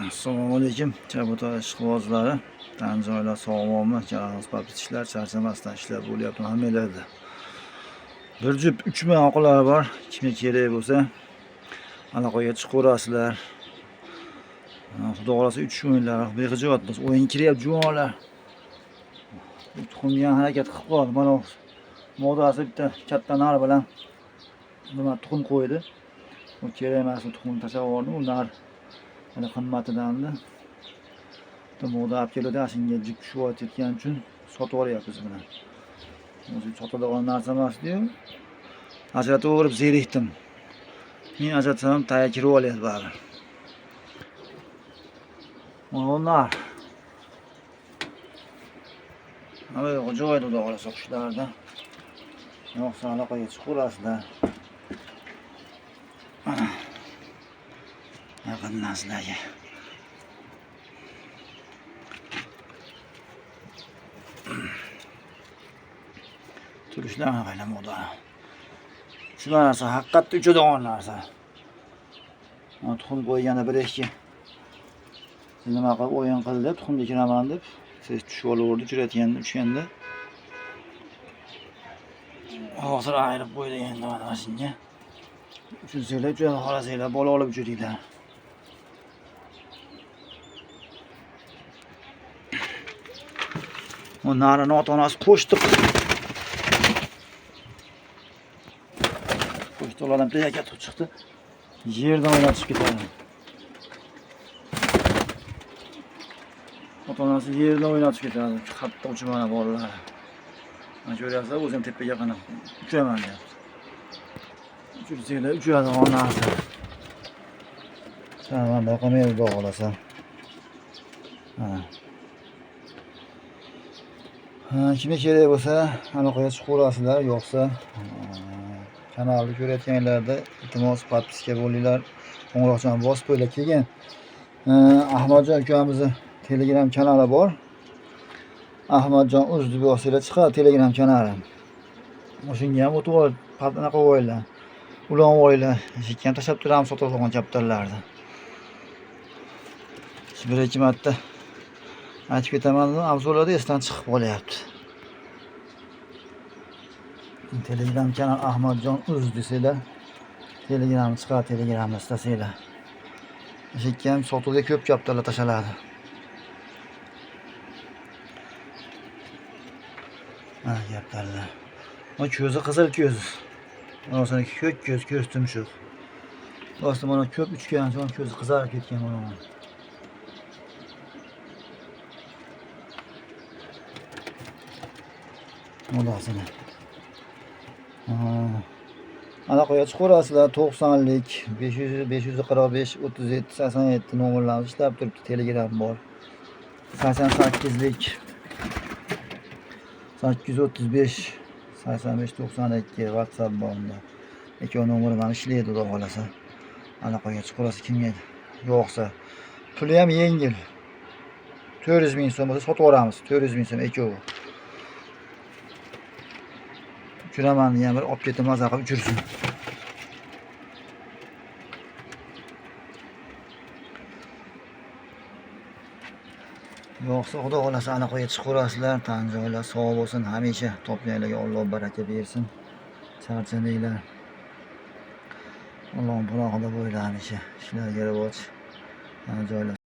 Assalomu alaykum, Jabuta ishqibozlari, tan joylar sog'lommi, jarohat bitishlar, charchamasdan ishlab bo'lyapti hammalarda. Bir jup 3 ming oqlar bor. Kimga kerak bo'lsa, aloqaga chiqaverasizlar. Xudo xolasa 3 o'yinlar, behijoat biz o'yin kiryapti juvonlar. Tuxumga harakat qilib qoldi. Mana modasi bitta katta nar bilan nima tuxum qo'ydi. U kerak emas, tuxumni tashlab yubordim. Ular mana qimmatidan-da. Moda olib keladi, shunga jik tushayotgan uchun sotib olyapmiz buni. O'zi sotadigan narsa emas diyor. Ajrataverib zerikdim. Men ajratsam tayyor kirib olyapti baribir. Onlar. Ama joyda xudo xolasa qushlarda. Yo'qsa aloqaga chiqaverasizlar. Yaqindan sizlarga. Turishlarni qaylam moda. Shu narsa haqiqatda uchadigan narsa. Tuxum qo'yganda bir ikki. Nima qilib o'yin qildi, tuxumga kiraman deb, siz tushib olaverdi, uchganda. Hozir ayirib qo'ydi endi mana shunga. Uchursanglar, uchadi xohlasanglar, bola olib juringlar. Narini ota-onasi qo'shdiq. Qo'shdiqlardan plakat chiqdi. Yerdan o'ynatib ketadi. Ota-onasi yerdan o'ynatib ketadi. Hatto uchmana bolalar. Mana ko'ryapsizlar, o'zim tepaga qarab uchaman deyapti. Uchursanglar, uchadi onasi. Sen boqamaydi xudo xolasa. Kimga kerak bo'lsa, aloqaga chiqaverasizlar, yo'qsa kanalni ko'rayotganlarda iltimos podpiska bo'linglar. Qo'ng'iroqchani bosib qo'yinglar. Keyin Ahmadjon ukamizning Telegram kanali bor. Ahmadjon uz deb yozsanglar chiqadi Telegram kanali. O'shunga ham o'tib olib, anaqa qo'yinglar. Ulan o'ylar, hech ham tashlab turamiz sotadigan kaptallarni. Bir ikki marta aytib ketaman, avzolarda esdan chiqib qolyapti. Telegram kanal Ahmadjon uz desanglar, Telegram chiqadi, Telegramni istasanglar. Hech ham sotuvga ko'p kaptallar tashaladi. Mana kaptallar. O ko'zi qizil ko'z. Mana soniki ko'z tumshuq. Rostdan mana ko'p uchgan so'ng ko'zi qizarib ketgan mana. Modasini. Aloqaga chiqaverasizlar 90lik 545 37 87 nomerlarni ishlab turibdi. Telegram bor. 88lik 835 85 92 WhatsApp bor unda. Ikkov nomer bilan ishlaydi xudo xolasa. Aloqaga chiqaverasiz kimga yo'qsa. Puli ham yengil. 400 ming so'm bo'lsa sotib yuboramiz. 400 ming so'm ikkovi. Uchiraman degan bir olib ketib maza qilib uchirsin. Yo'qsa xudo xolasa aloqaga chiqaverasizlar. Tan joylar sog' bo'lsin, hamisha topganlarga Alloh baraka bersin. Charchamanglar. Alloh panohida bo'linglar hamisha. Ishlarga rivoj. Tan joylar